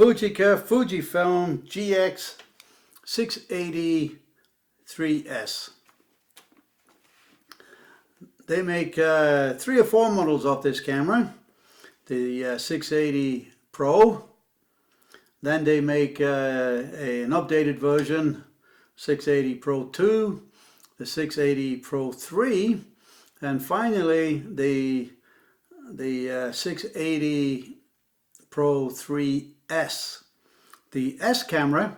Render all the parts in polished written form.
Fujifilm GX680 3S. They make 3 or 4 models of this camera. The 680 Pro. Then they make an updated version, 680 Pro 2, the 680 Pro 3, and finally the 680 Pro 3S. The S camera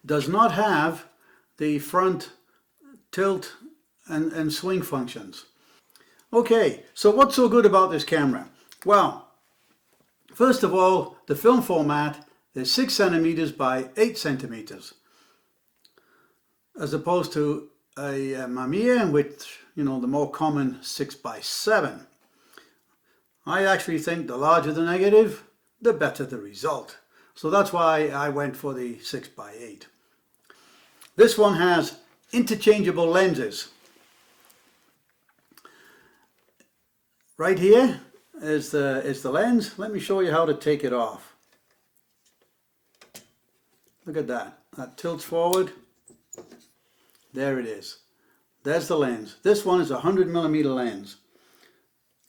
does not have the front tilt and swing functions. Okay, so what's so good about this camera? Well, first of all, the film format is 6 centimeters by 8 centimeters, as opposed to a Mamiya, which, you know, the more common 6 by 7. I actually think the larger the negative, the better the result. So that's why I went for the 6 by 8. This one has interchangeable lenses. Right here is the lens. Let me show you how to take it off. Look at that. That tilts forward. There it is. There's the lens. This one is a 100mm lens.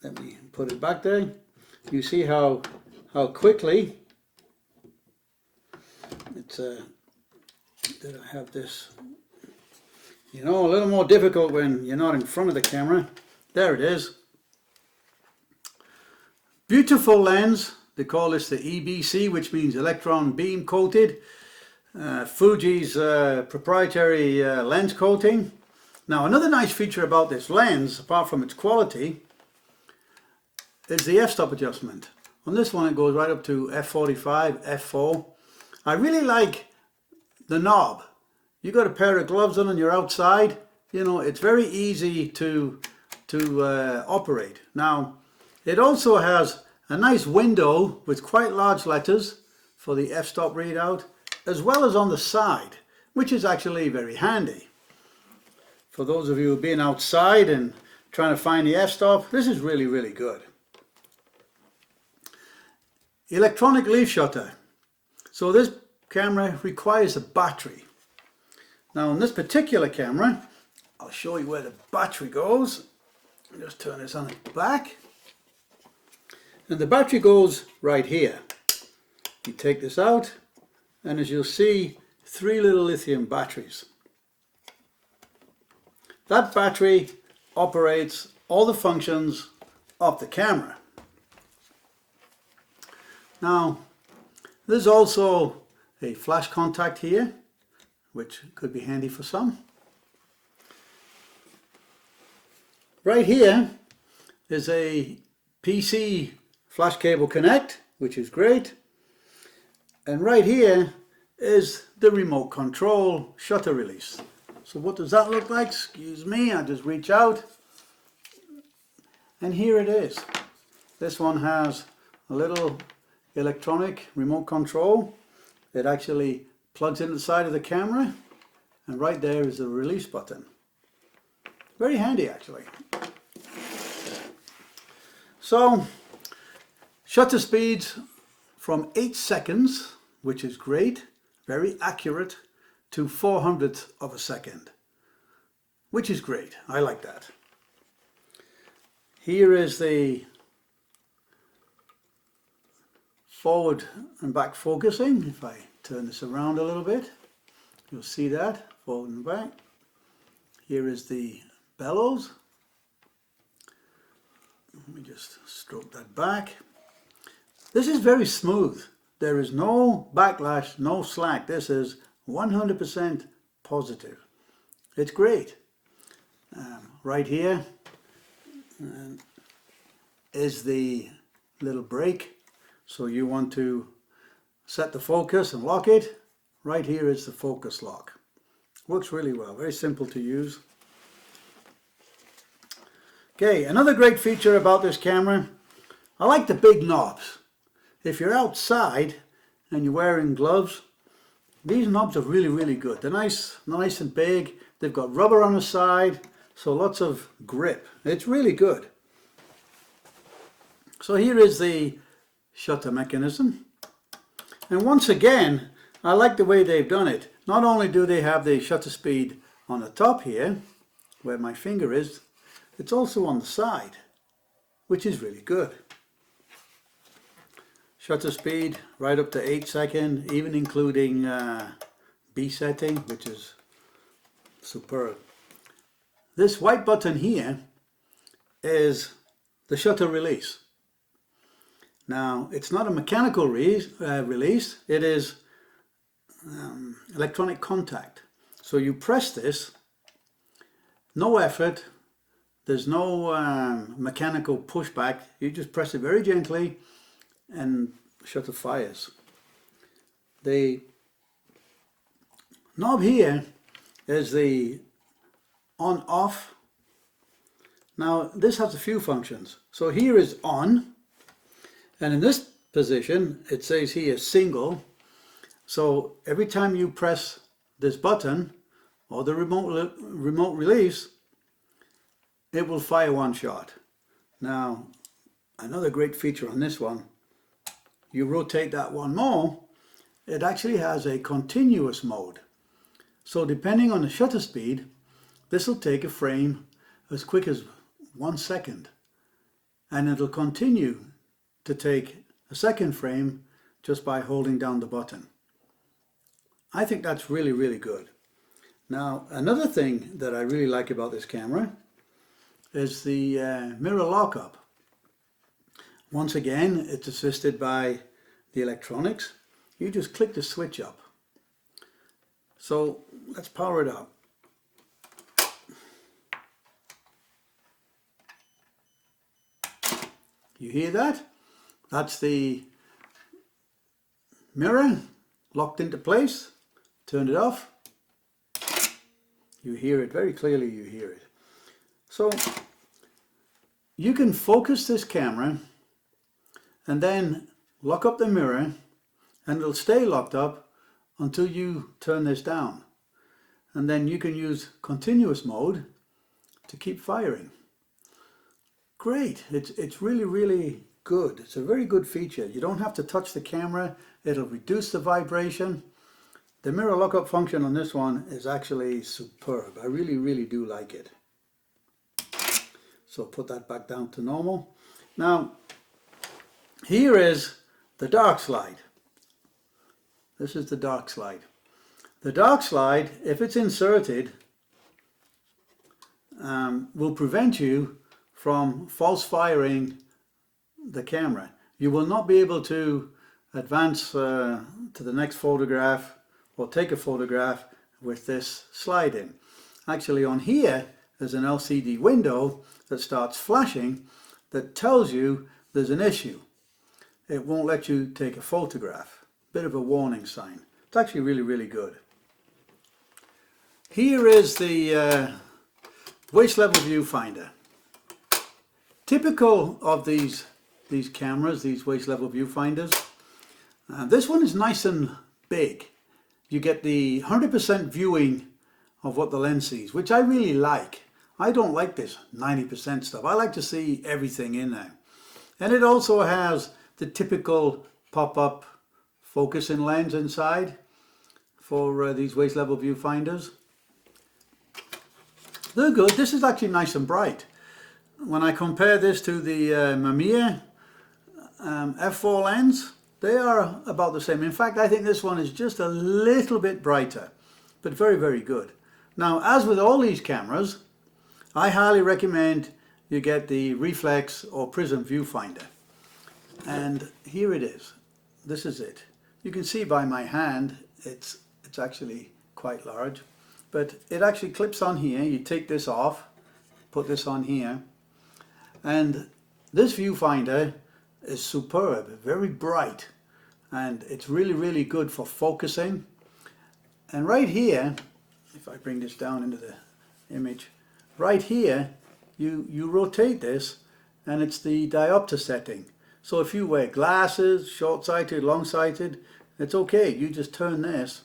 Let me put it back there. You see how quickly it's did I have this, you know, a little more difficult when you're not in front of the camera. There it is. Beautiful lens. They call this the EBC, which means electron beam coated. Fuji's proprietary lens coating. Now, another nice feature about this lens, apart from its quality, is the f-stop adjustment. On this one it goes right up to f45, f4. I really like the knob. You got a pair of gloves on and you're outside, you know, it's very easy to operate. Now, it also has a nice window with quite large letters for the f-stop readout, as well as on the side, which is actually very handy. For those of you who've been outside and trying to find the f-stop, this is really, really good. Electronic leaf shutter. So this camera requires a battery. Now on this particular camera, I'll show you where the battery goes. Just turn this on its back. And the battery goes right here. You take this out, and as you'll see, 3 little lithium batteries. That battery operates all the functions of the camera. Now, there's also a flash contact here, which could be handy for some. Right here is a PC flash cable connect, which is great. And right here is the remote control shutter release. So what does that look like? Excuse me, I'll just reach out. And here it is. This one has a little electronic remote control. It actually plugs into the side of the camera, and right there is the release button. Very handy actually. So, shutter speeds from 8 seconds, which is great, very accurate, to 400th of a second, which is great. I like that. Here is the forward and back focusing. If I turn this around a little bit, you'll see that, forward and back. Here is the bellows. Let me just stroke that back. This is very smooth. There is no backlash, no slack. This is 100% positive. It's great. Right here is the little brake. So you want to set the focus and lock it. Right here is the focus lock. Works really well, very simple to use. Okay, another great feature about this camera, I like the big knobs. If you're outside and you're wearing gloves, these knobs are really, really good. They're nice and big. They've got rubber on the side, so lots of grip. It's really good. So here is the shutter mechanism. And once again, I like the way they've done it. Not only do they have the shutter speed on the top here, where my finger is, it's also on the side, which is really good. Shutter speed right up to 8 seconds, even including B setting, which is superb. This white button here is the shutter release. Now, it's not a mechanical release, it is electronic contact. So you press this, no effort, there's no mechanical pushback, you just press it very gently and shutter fires. The knob here is the on-off. Now this has a few functions. So here is on, and in this position it says here single. So every time you press this button or the remote release, it will fire one shot. Now another great feature on this one, you rotate that one more, it actually has a continuous mode. So depending on the shutter speed, this will take a frame as quick as 1 second, and it'll continue to take a second frame just by holding down the button. I think that's really, really good. Now, another thing that I really like about this camera is the mirror lockup. Once again, it's assisted by the electronics. You just click the switch up. So let's power it up. You hear that? That's the mirror locked into place. Turn it off. You hear it very clearly, you hear it. So you can focus this camera and then lock up the mirror, and it'll stay locked up until you turn this down. And then you can use continuous mode to keep firing. Great, it's really, really good. It's a very good feature. You don't have to touch the camera, it'll reduce the vibration. The mirror lockup function on this one is actually superb. I really, really do like it. So put that back down to normal. Now, here is the dark slide. This is the dark slide. The dark slide, if it's inserted, will prevent you from false firing the camera. You will not be able to advance to the next photograph or take a photograph with this slide in. Actually, on here there's an LCD window that starts flashing that tells you there's an issue. It won't let you take a photograph. Bit of a warning sign. It's actually really, really good. Here is the waist level viewfinder. Typical of these cameras, these waist level viewfinders, this one is nice and big. You get the 100% viewing of what the lens sees, which I really like. I don't like this 90% stuff. I like to see everything in there. And it also has the typical pop-up focusing lens inside for these waist level viewfinders. They're good. This is actually nice and bright. When I compare this to the Mamiya f4 lens, they are about the same. In fact, I think this one is just a little bit brighter, but very, very good. Now, as with all these cameras, I highly recommend you get the Reflex or Prism viewfinder. And here it is. This is it. You can see by my hand, it's actually quite large, but it actually clips on here. You take this off, put this on here, and this viewfinder is superb, very bright, and it's really, really good for focusing. And right here, if I bring this down into the image, right here you rotate this, and it's the diopter setting. So if you wear glasses, short-sighted, long-sighted, it's okay. You just turn this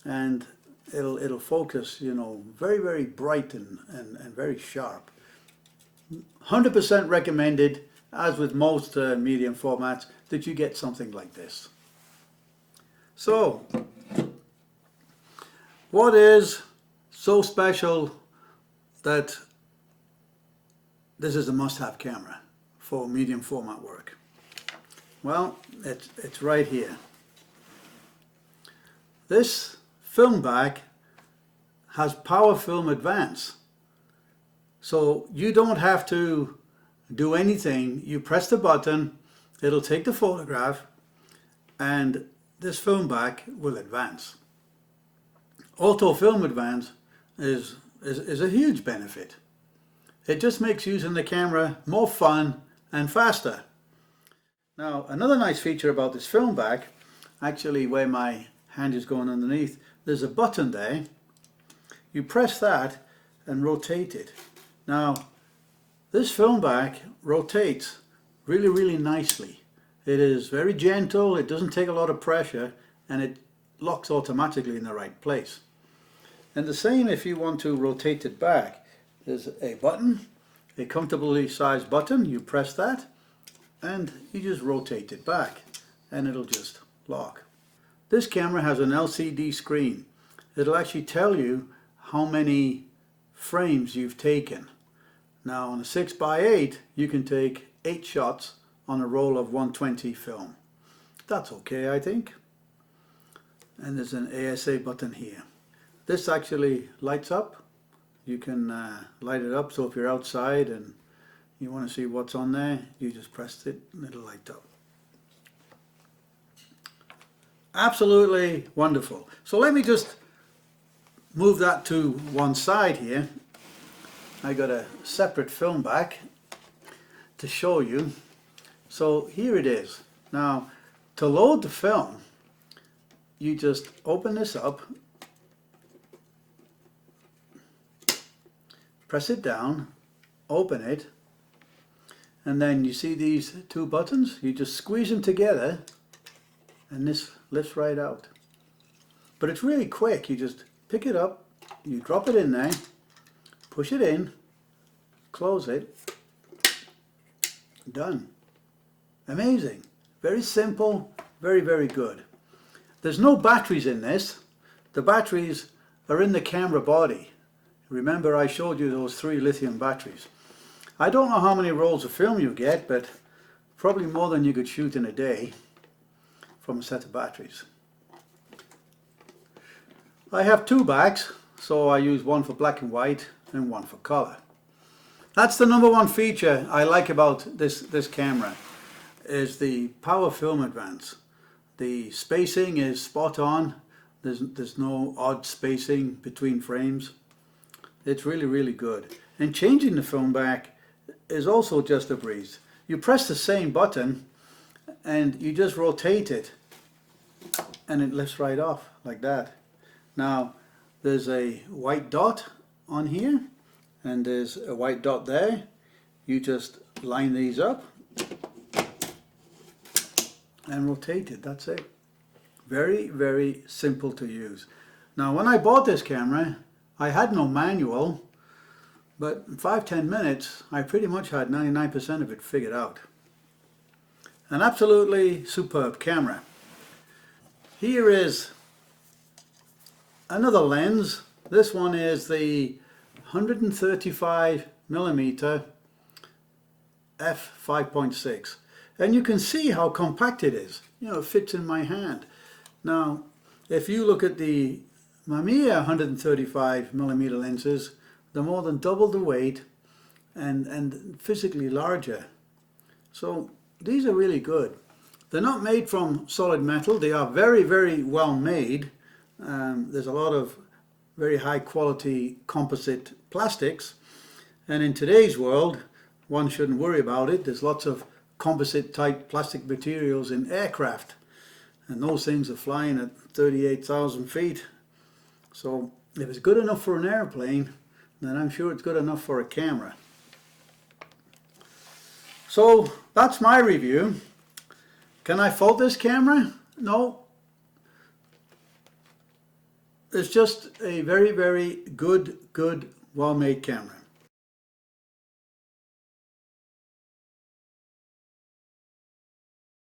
and it'll focus, you know, very, very bright and very sharp. 100% recommended, as with most medium formats, that you get something like this. So, what is so special that this is a must-have camera for medium format work? Well, it's right here. This film back has Power Film Advance. So you don't have to do anything. You press the button, it'll take the photograph, and this film back will advance. Auto Film Advance is a huge benefit. It just makes using the camera more fun and faster. Now, another nice feature about this film back, actually where my hand is going underneath, there's a button there. You press that and rotate it. Now, this film back rotates really, really nicely. It is very gentle, it doesn't take a lot of pressure, and it locks automatically in the right place. And the same if you want to rotate it back. There's a button, a comfortably sized button. You press that and you just rotate it back and it'll just lock. This camera has an LCD screen. It'll actually tell you how many frames you've taken. Now on a 6x8 you can take 8 shots on a roll of 120 film. That's okay, I think. And there's an ASA button here. This actually lights up. You can light it up, so if you're outside and you want to see what's on there, you just press it and it'll light up. Absolutely wonderful. So let me just move that to one side here. I got a separate film back to show you. So here it is. Now to load the film, you just open this up, press it down, open it, and then you see these two buttons, you just squeeze them together and this lifts right out. But it's really quick. You just pick it up, you drop it in there, push it in, close it, done. Amazing. Very simple, very, very good. There's no batteries in this. The batteries are in the camera body. Remember I showed you those 3 lithium batteries. I don't know how many rolls of film you get, but probably more than you could shoot in a day from a set of batteries. I have 2 backs, so I use one for black and white and one for color. That's the #1 feature I like about this camera, is the Power Film Advance. The spacing is spot on. There's no odd spacing between frames. It's really, really good. And changing the film back is also just a breeze. You press the same button and you just rotate it and it lifts right off like that. Now there's a white dot on here and there's a white dot there. You just line these up and rotate it. That's it. Very, very simple to use. Now when I bought this camera, I had no manual, but in 5-10 minutes I pretty much had 99% of it figured out. An absolutely superb camera. Here is another lens. This one is the 135mm f5.6, and you can see how compact it is. You know, it fits in my hand. Now if you look at the Mamiya 135mm lenses, they're more than double the weight and physically larger. So these are really good. They're not made from solid metal. They are very, very well made. There's a lot of very high quality composite plastics, and in today's world one shouldn't worry about it. There's lots of composite type plastic materials in aircraft, and those things are flying at 38,000 feet. So if it's good enough for an airplane, then I'm sure it's good enough for a camera. So that's my review. Can I fault this camera? No. It's just a very, very good, well-made camera.